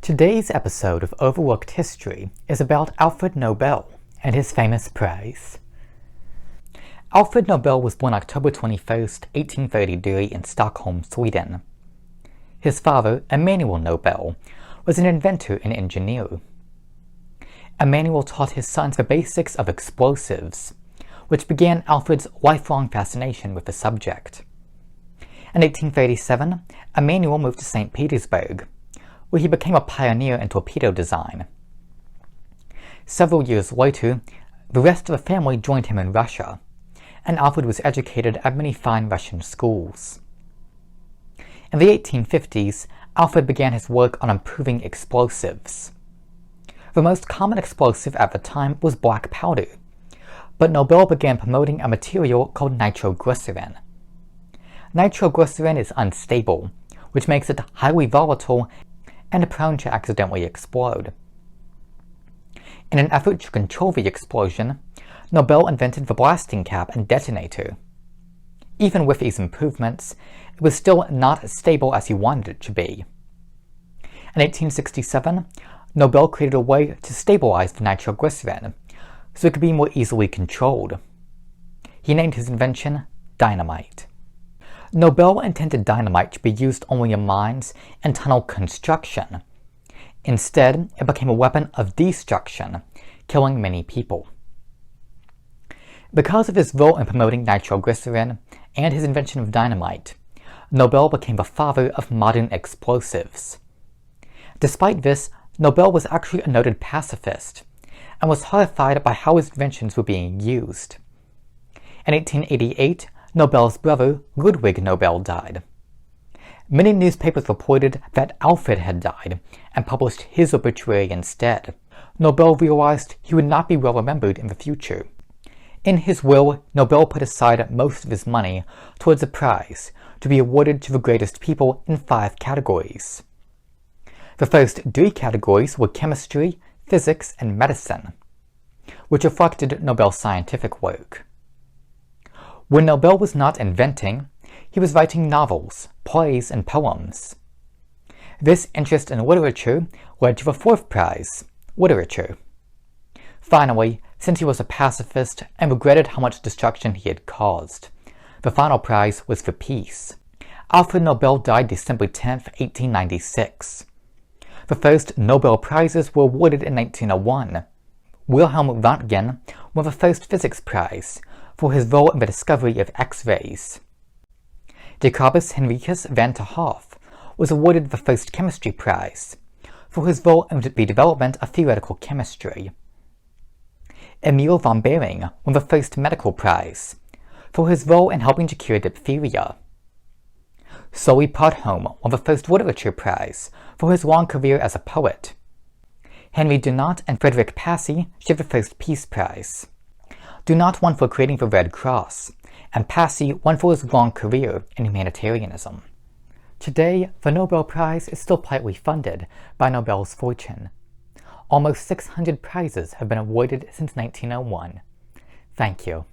Today's episode of Overlooked History is about Alfred Nobel and his famous prize. Alfred Nobel was born October 21, 1833 in Stockholm, Sweden. His father, Emanuel Nobel, was an inventor and engineer. Emanuel taught his sons the basics of explosives, which began Alfred's lifelong fascination with the subject. In 1837, Emanuel moved to St. Petersburg, where he became a pioneer in torpedo design. Several years later, the rest of the family joined him in Russia, and Alfred was educated at many fine Russian schools. In the 1850s, Alfred began his work on improving explosives. The most common explosive at the time was black powder, but Nobel began promoting a material called nitroglycerin. Nitroglycerin is unstable, which makes it highly volatile and prone to accidentally explode. In an effort to control the explosion, Nobel invented the blasting cap and detonator. Even with these improvements, it was still not as stable as he wanted it to be. In 1867, Nobel created a way to stabilize the nitroglycerin so it could be more easily controlled. He named his invention dynamite. Nobel intended dynamite to be used only in mines and tunnel construction. Instead, it became a weapon of destruction, killing many people. Because of his role in promoting nitroglycerin and his invention of dynamite, Nobel became the father of modern explosives. Despite this, Nobel was actually a noted pacifist and was horrified by how his inventions were being used. In 1888, Nobel's brother, Ludwig Nobel, died. Many newspapers reported that Alfred had died and published his obituary instead. Nobel realized he would not be well remembered in the future. In his will, Nobel put aside most of his money towards a prize to be awarded to the greatest people in 5 categories. The first 3 categories were chemistry, physics, and medicine, which reflected Nobel's scientific work. When Nobel was not inventing, he was writing novels, plays, and poems. This interest in literature led to the 4th prize, literature. Finally, since he was a pacifist and regretted how much destruction he had caused, the final prize was for peace. Alfred Nobel died December 10, 1896. The first Nobel Prizes were awarded in 1901. Wilhelm Röntgen won the first physics prize for his role in the discovery of X-rays. Jacobus Henricus van 't Hoff was awarded the first chemistry prize for his role in the development of theoretical chemistry. Emil von Behring won the first medical prize for his role in helping to cure diphtheria. Solly Prudhomme won the first literature prize for his long career as a poet. Henry Dunant and Frederick Passy shared the first Peace Prize. Dunant won for creating the Red Cross, and Passy won for his long career in humanitarianism. Today, the Nobel Prize is still partly funded by Nobel's fortune. Almost 600 prizes have been awarded since 1901. Thank you.